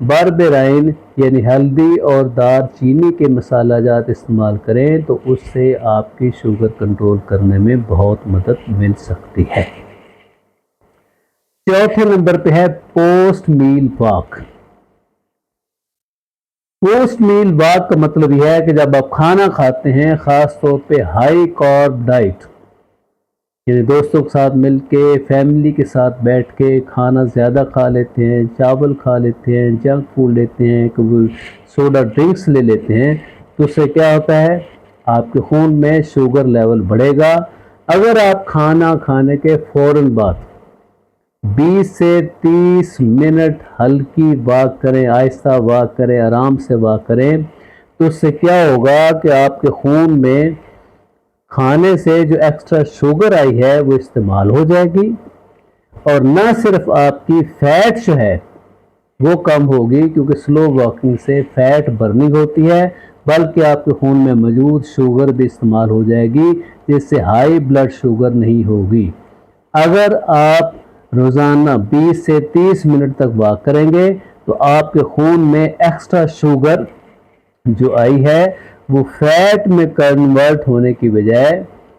باربیرائن یعنی ہلدی اور دار چینی کے مسالہ جات استعمال کریں تو اس سے آپ کی شوگر کنٹرول کرنے میں بہت مدد مل سکتی ہے۔ چوتھے نمبر پہ ہے پوسٹ میل واک۔ پوسٹ میل واک کا مطلب یہ ہے کہ جب آپ کھانا کھاتے ہیں، خاص طور پہ ہائی کارب ڈائٹ، یعنی دوستوں کے ساتھ مل کے، فیملی کے ساتھ بیٹھ کے کھانا زیادہ کھا لیتے ہیں، چاول کھا لیتے ہیں، جنک فوڈ لیتے ہیں، کبھی سوڈا ڈرنکس لے لیتے ہیں، تو اس سے کیا ہوتا ہے؟ آپ کے خون میں شوگر لیول بڑھے گا۔ اگر آپ کھانا کھانے کے فوراً بعد 20 سے 30 منٹ ہلکی واک کریں، آہستہ واک کریں، آرام سے واک کریں، تو اس سے کیا ہوگا کہ آپ کے خون میں کھانے سے جو ایکسٹرا شوگر آئی ہے وہ استعمال ہو جائے گی، اور نہ صرف آپ کی فیٹ جو ہے وہ کم ہوگی، کیونکہ سلو واکنگ سے فیٹ برننگ ہوتی ہے، بلکہ آپ کے خون میں موجود شوگر بھی استعمال ہو جائے گی، جس سے ہائی بلڈ شوگر نہیں ہوگی۔ اگر آپ روزانہ 20 سے 30 منٹ تک واک کریں گے تو آپ کے خون میں ایکسٹرا شوگر جو آئی ہے وہ فیٹ میں کنورٹ ہونے کی بجائے،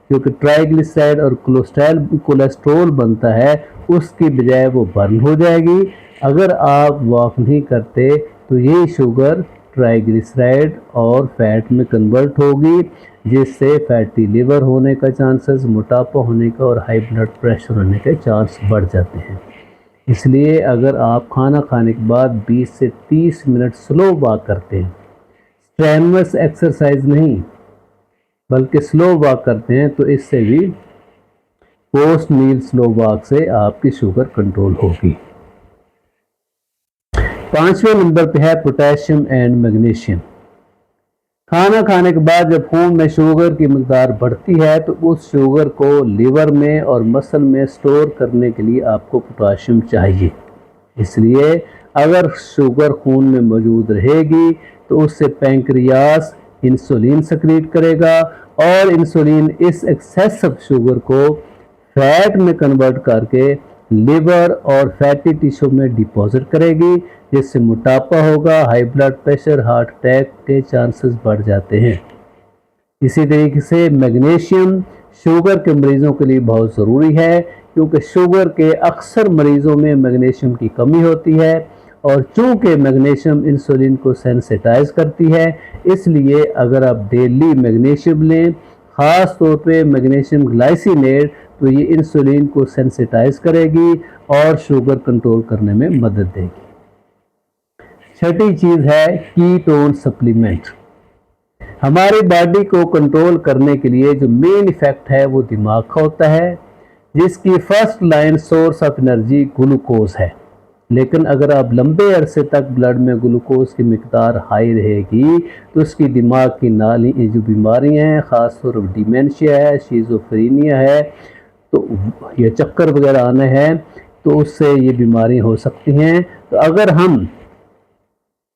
کیونکہ ٹرائیگلیسرائڈ اور کولیسٹرول بنتا ہے، اس کی بجائے وہ برن ہو جائے گی۔ اگر آپ واک نہیں کرتے تو یہ شوگر ٹرائیگلیسرائڈ اور فیٹ میں کنورٹ ہوگی، جس سے فیٹی لیور ہونے کا چانسز، موٹاپا ہونے کا اور ہائی بلڈ پریشر ہونے کے چانس بڑھ جاتے ہیں۔ اس لیے اگر آپ کھانا کھانے کے بعد 20 سے 30 منٹ سلو واک کرتے ہیں، اسٹرینوس ایکسرسائز نہیں بلکہ سلو واک کرتے ہیں، تو اس سے بھی پوسٹ میل سلو واک سے آپ کی شوگر کنٹرول ہوگی۔ پانچویں نمبر پہ ہے پوٹیشیم اینڈ میگنیشیم۔ کھانا کھانے کے بعد جب خون میں شوگر کی مقدار بڑھتی ہے تو اس شوگر کو لیور میں اور مسل میں سٹور کرنے کے لیے آپ کو پوٹاشیم چاہیے۔ اس لیے اگر شوگر خون میں موجود رہے گی تو اس سے پینکریاس انسولین سیکریٹ کرے گا، اور انسولین اس ایکسیسو شوگر کو فیٹ میں کنورٹ کر کے لیور اور فیٹی ٹیشو میں ڈپازٹ کرے گی، جس سے موٹاپا ہوگا، high blood pressure, heart attack کے چانسز بڑھ جاتے ہیں۔ اسی طریقے سے میگنیشیم شوگر کے مریضوں کے لیے بہت ضروری ہے، کیونکہ شوگر کے اکثر مریضوں میں میگنیشیم کی کمی ہوتی ہے، اور چونکہ میگنیشیم انسولین کو سینسیٹائز کرتی ہے، اس لیے اگر آپ ڈیلی میگنیشیم لیں، خاص طور پہ میگنیشیم گلائسینیٹ، تو یہ انسولین کو سینسیٹائز کرے گی اور شوگر کنٹرول کرنے میں مدد دے گی۔ چھٹی چیز ہے کیٹون سپلیمنٹ۔ ہماری باڈی کو کنٹرول کرنے کے لیے جو مین ایفیکٹ ہے وہ دماغ کا ہوتا ہے، جس کی first line source of energy glucose ہے، لیکن اگر آپ لمبے عرصے تک بلڈ میں گلوکوز کی مقدار ہائی رہے گی تو اس کی دماغ کی نالی جو بیماریاں ہیں، خاص طور پر ڈیمینشیا ہے، شیزوفرینیا ہے، تو یہ چکر وغیرہ آنا ہے، تو اس سے یہ بیماریاں ہو سکتی ہیں۔ تو اگر ہم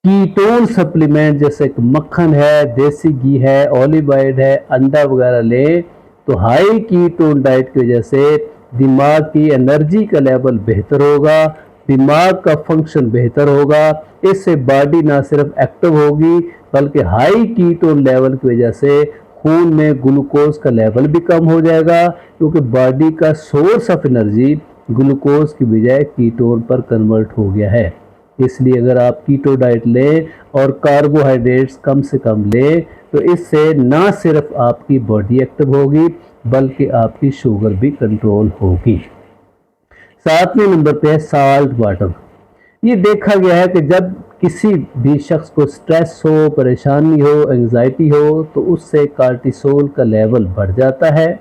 کیٹون سپلیمنٹ جیسے کہ مکھن ہے، دیسی گھی ہے، اولیو آئل ہے، انڈا وغیرہ لیں، تو ہائی کیٹون ڈائٹ کی وجہ سے دماغ کی انرجی کا لیول بہتر ہوگا، دماغ کا فنکشن بہتر ہوگا، اس سے باڈی نہ صرف ایکٹیو ہوگی بلکہ ہائی کیٹون لیول کی وجہ سے خون میں گلوکوز کا لیول بھی کم ہو جائے گا، کیونکہ باڈی کا سورس آف انرجی گلوکوز کی بجائے کیٹون پر کنورٹ ہو گیا ہے۔ اس لیے اگر آپ کیٹو ڈائٹ لیں اور کاربوہائیڈریٹس کم سے کم لیں تو اس سے نہ صرف آپ کی باڈی ایکٹیو ہوگی بلکہ آپ کی شوگر بھی کنٹرول ہوگی۔ ساتویں نمبر پہ ہے سالٹ واٹر۔ یہ دیکھا گیا ہے کہ جب کسی بھی شخص کو سٹریس ہو، پریشانی ہو، انگزائٹی ہو تو اس سے کارٹیسول کا لیول بڑھ جاتا ہے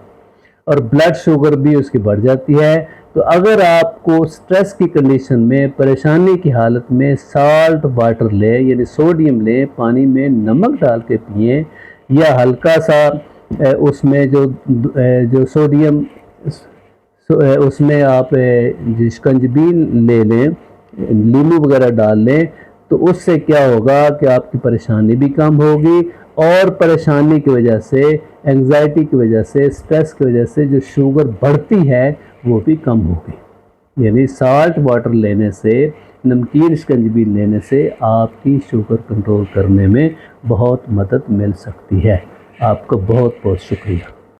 اور بلڈ شوگر بھی اس کی بڑھ جاتی ہے۔ تو اگر آپ کو سٹریس کی کنڈیشن میں، پریشانی کی حالت میں سالٹ واٹر لیں، یعنی سوڈیم لیں، پانی میں نمک ڈال کے پئیں، یا ہلکا سا اس میں جو سوڈیم اس میں آپ شکنجبین لے لیں، لیمو وغیرہ ڈال لیں، تو اس سے کیا ہوگا کہ آپ کی پریشانی بھی کم ہوگی، اور پریشانی کی وجہ سے، انگزائٹی کی وجہ سے، سٹریس کی وجہ سے جو شوگر بڑھتی ہے وہ بھی کم ہوگی۔ یعنی سالٹ واٹر لینے سے نمکین شکنجبی لینے سے آپ کی شوگر کنٹرول کرنے میں بہت مدد مل سکتی ہے۔ آپ کا بہت بہت شکریہ۔